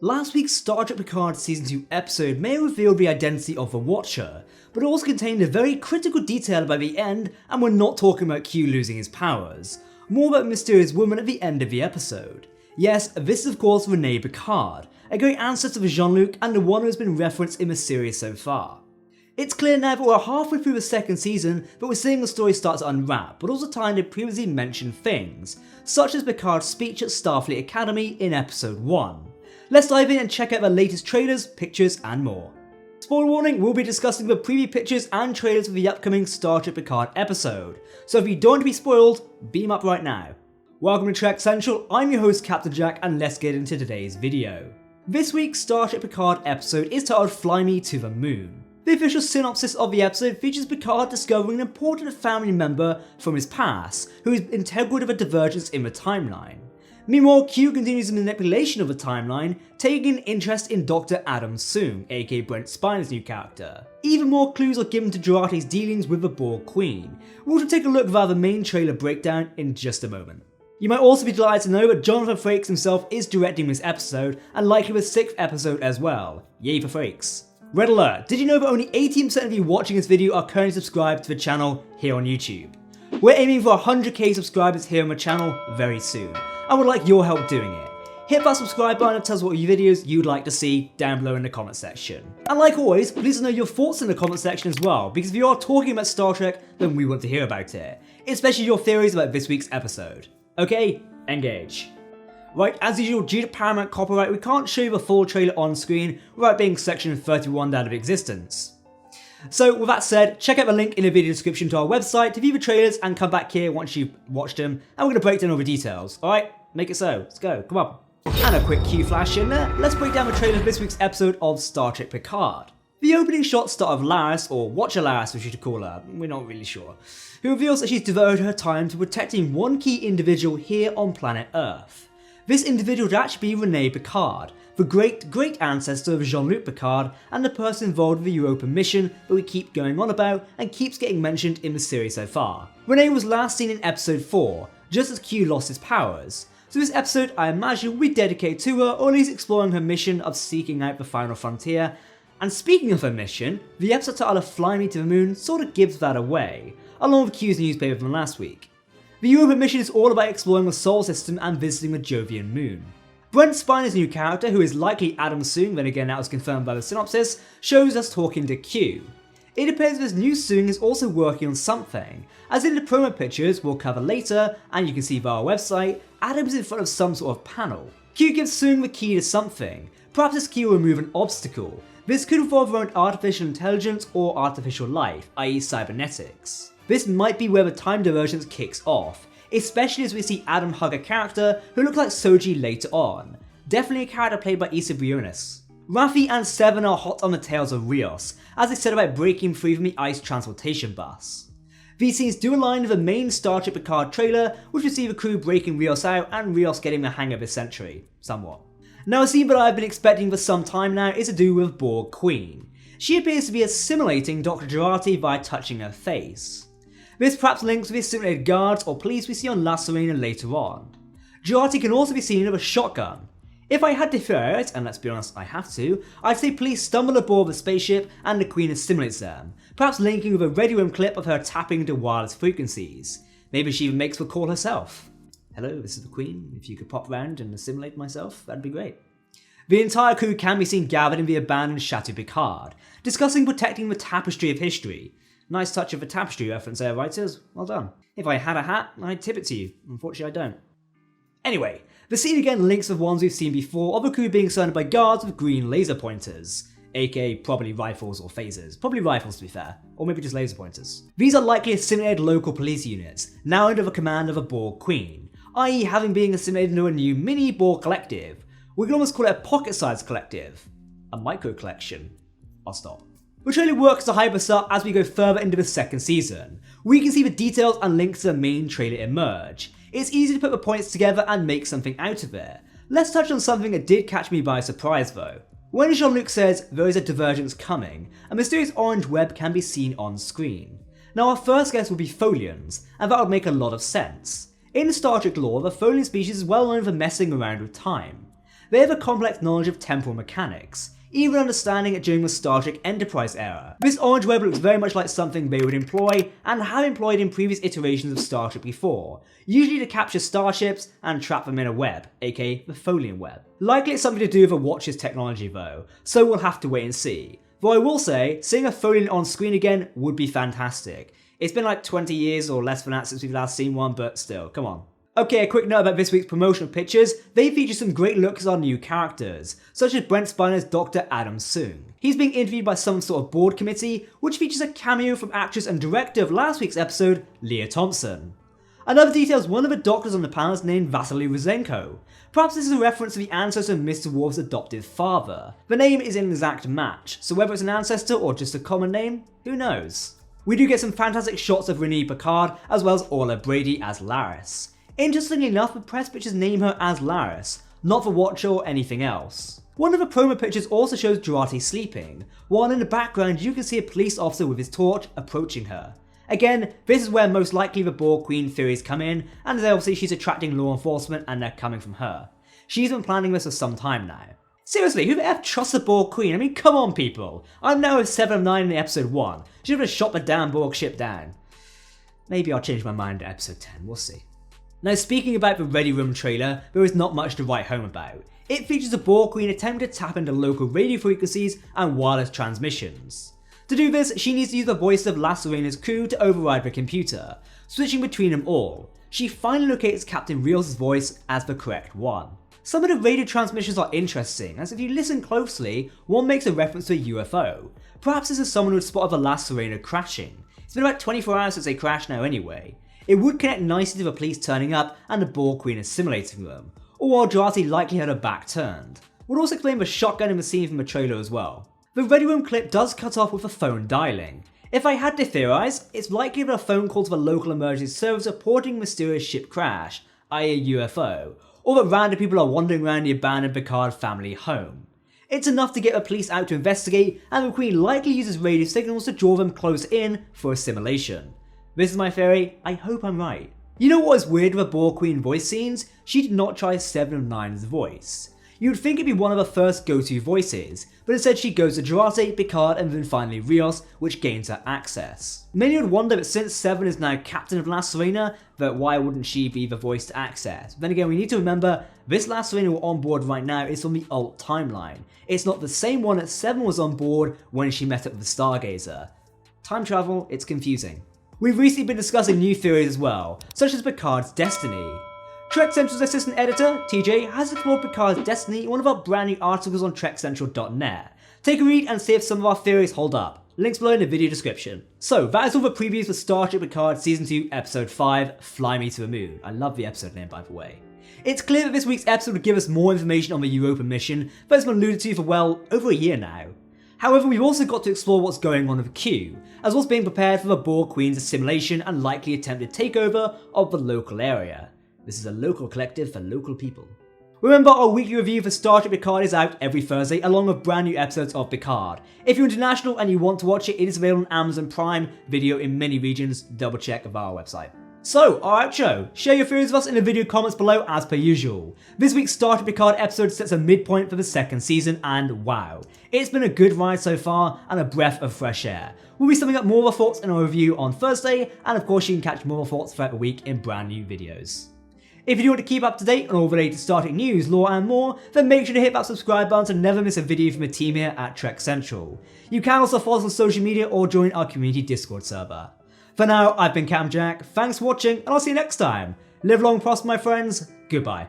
Last week's Star Trek Picard Season 2 episode may have revealed the identity of the Watcher, but it also contained a very critical detail by the end, and we're not talking about Q losing his powers, more about a mysterious woman at the end of the episode. Yes, this is of course Renee Picard, a great ancestor of Jean-Luc and the one who has been referenced in the series so far. It's clear now that we're halfway through the second season, but we're seeing the story start to unwrap, but also tying to previously mentioned things, such as Picard's speech at Starfleet Academy in episode 1. Let's dive in and check out the latest trailers, pictures and more. Spoiler warning, we'll be discussing the preview pictures and trailers for the upcoming Star Trek Picard episode, so if you don't want to be spoiled, beam up right now. Welcome to Trek Central, I'm your host Captain Jack and let's get into today's video. This week's Star Trek Picard episode is titled Fly Me to the Moon. The official synopsis of the episode features Picard discovering an important family member from his past, who is integral to the divergence in the timeline. Meanwhile, Q continues the manipulation of the timeline, taking an interest in Dr. Adam Soong, aka Brent Spiner's new character. Even more clues are given to Jurati's dealings with the Borg Queen. We'll also take a look via the main trailer breakdown in just a moment. You might also be delighted to know that Jonathan Frakes himself is directing this episode, and likely the 6th episode as well. Yay for Frakes. Red alert, did you know that only 18% of you watching this video are currently subscribed to the channel here on YouTube? We're aiming for 100k subscribers here on the channel very soon. I would like your help doing it. Hit that subscribe button and tell us what videos you'd like to see down below in the comment section. And like always, please know your thoughts in the comment section as well, because if you are talking about Star Trek, then we want to hear about it. Especially your theories about this week's episode. Okay, engage. Right, as usual, due to Paramount copyright, we can't show you the full trailer on screen without being section 31 out of existence. So with that said, check out the link in the video description to our website to view the trailers and come back here once you've watched them, and we're going to break down all the details. Alright, make it so. Let's go, come on. And a quick Q flash in there, let's break down the trailer for this week's episode of Star Trek Picard. The opening shot start of Laris, or Watcher Laris we should call her, we're not really sure, who reveals that she's devoted her time to protecting one key individual here on planet Earth. This individual would actually be Renee Picard, the great ancestor of Jean-Luc Picard and the person involved with the Europa mission that we keep going on about and keeps getting mentioned in the series so far. Renee was last seen in episode 4, just as Q lost his powers, so this episode I imagine will be dedicated to her, or at least exploring her mission of seeking out the final frontier. And speaking of her mission, the episode title of Fly Me to the Moon sort of gives that away, along with Q's newspaper from last week. The Europa mission is all about exploring the solar system and visiting the Jovian moon. Brent Spiner's new character, who is likely Adam Soong, then again that was confirmed by the synopsis, shows us talking to Q. It appears this new Soong is also working on something, as in the promo pictures we'll cover later, and you can see via our website, Adam is in front of some sort of panel. Q gives Soong the key to something, perhaps this key will remove an obstacle. This could involve around artificial intelligence or artificial life, i.e. cybernetics. This might be where the time divergence kicks off, especially as we see Adam hug a character who looks like Soji later on. Definitely a character played by Issa Briones. Raffi and Seven are hot on the tails of Rios, as they said about breaking free from the ice transportation bus. These scenes do align with the main Star Trek Picard trailer, which we see the crew breaking Rios out and Rios getting the hang of his century, somewhat. Now a scene that I've been expecting for some time now is to do with Borg Queen. She appears to be assimilating Dr. Jurati by touching her face. This perhaps links with the assimilated guards or police we see on La Serena later on. Jurati can also be seen with a shotgun. If I had to throw it, and let's be honest I have to, I'd say police stumble aboard the spaceship and the Queen assimilates them, perhaps linking with a radio room clip of her tapping into wireless frequencies. Maybe she even makes the call herself. Hello, this is the Queen, if you could pop round and assimilate myself, that'd be great. The entire crew can be seen gathered in the abandoned Chateau Picard, discussing protecting the tapestry of history. Nice touch of a tapestry reference there, writers, well done. If I had a hat, I'd tip it to you, unfortunately I don't. Anyway, the scene again links with ones we've seen before of the crew being surrounded by guards with green laser pointers, aka probably rifles or phasers, probably rifles to be fair, or maybe just laser pointers. These are likely assimilated local police units, now under the command of a Borg Queen, i.e. having been assimilated into a new mini Borg collective. We can almost call it a pocket-sized collective, a micro collection. I'll stop. The trailer works to hype us up as we go further into the second season. We can see the details and links to the main trailer emerge. It's easy to put the points together and make something out of it. Let's touch on something that did catch me by surprise though. When Jean-Luc says there is a divergence coming, a mysterious orange web can be seen on screen. Now our first guess would be Folians, and that would make a lot of sense. In Star Trek lore, the Folian species is well known for messing around with time. They have a complex knowledge of temporal mechanics, even understanding it during the Star Trek Enterprise era. This orange web looks very much like something they would employ and have employed in previous iterations of Star Trek before, usually to capture starships and trap them in a web, aka the Folian web. Likely it's something to do with the Watcher's technology though, so we'll have to wait and see. Though I will say, seeing a Folian on screen again would be fantastic. It's been like 20 years or less than that since we've last seen one, but still, come on. Okay, a quick note about this week's promotional pictures. They feature some great looks at our new characters, such as Brent Spiner's Dr. Adam Soong. He's being interviewed by some sort of board committee, which features a cameo from actress and director of last week's episode, Leah Thompson. Another detail is one of the doctors on the panel is named Vasily Rosenko. Perhaps this is a reference to the ancestor of Mr. Worf's adoptive father. The name is an exact match, so whether it's an ancestor or just a common name, who knows? We do get some fantastic shots of Renee Picard, as well as Orla Brady as Laris. Interestingly enough, the press pictures name her as Laris, not the Watcher or anything else. One of the promo pictures also shows Jurati sleeping, while in the background you can see a police officer with his torch approaching her. Again, this is where most likely the Borg Queen theories come in, and obviously she's attracting law enforcement and they're coming from her. She's been planning this for some time now. Seriously, who the F trusts the Borg Queen? I mean, come on people. I'm now at 7 of 9 in episode 1. She should have shot the damn Borg ship down. Maybe I'll change my mind at episode 10, we'll see. Now speaking about the Ready Room trailer, there is not much to write home about. It features the Borg Queen attempting to tap into local radio frequencies and wireless transmissions. To do this, she needs to use the voice of La Serena's crew to override the computer, switching between them all. She finally locates Captain Rios' voice as the correct one. Some of the radio transmissions are interesting, as if you listen closely, one makes a reference to a UFO. Perhaps this is someone who had spotted the La Serena crashing. It's been about 24 hours since they crashed now anyway. It would connect nicely to the police turning up and the Borg Queen assimilating them, or while Jurati likely had her back turned. Would also explain the shotgun in the scene from the trailer as well. The Ready Room clip does cut off with the phone dialing. If I had to theorise, it's likely that a phone call to the local emergency service reporting mysterious ship crash, i.e. a UFO, or that random people are wandering around the abandoned Picard family home. It's enough to get the police out to investigate, and the Queen likely uses radio signals to draw them close in for assimilation. This is my theory, I hope I'm right. You know what is weird with the Borg Queen voice scenes? She did not try 7 of 9's voice. You'd think it'd be one of her first go-to voices, but instead she goes to Jurati, Picard and then finally Rios, which gains her access. Many would wonder that since 7 is now captain of La Serena, that why wouldn't she be the voice to access? But then again, we need to remember, this La Serena we're on board right now is from the alt timeline. It's not the same one that 7 was on board when she met up with the Stargazer. Time travel, it's confusing. We've recently been discussing new theories as well, such as Picard's destiny. Trek Central's assistant editor, TJ, has explored Picard's destiny in one of our brand new articles on trekcentral.net. Take a read and see if some of our theories hold up. Links below in the video description. So that is all the previews for Star Trek Picard Season 2 Episode 5, Fly Me to the Moon. I love the episode name by the way. It's clear that this week's episode would give us more information on the Europa mission that has been alluded to for well over a year now. However, we've also got to explore what's going on with Q, as well as being prepared for the Borg Queen's assimilation and likely attempted takeover of the local area. This is a local collective for local people. Remember, our weekly review for Star Trek Picard is out every Thursday along with brand new episodes of Picard. If you're international and you want to watch it, it is available on Amazon Prime Video in many regions, double check via our website. So, our outro. Share your theories with us in the video comments below as per usual. This week's Star Trek Picard episode sets a midpoint for the second season and wow, it's been a good ride so far and a breath of fresh air. We'll be summing up more of our thoughts in our review on Thursday, and of course you can catch more thoughts throughout the week in brand new videos. If you do want to keep up to date on all the latest Star Trek news, lore and more, then make sure to hit that subscribe button to never miss a video from the team here at Trek Central. You can also follow us on social media or join our community Discord server. For now, I've been Cam Jack, thanks for watching and I'll see you next time. Live long, prosper my friends, goodbye.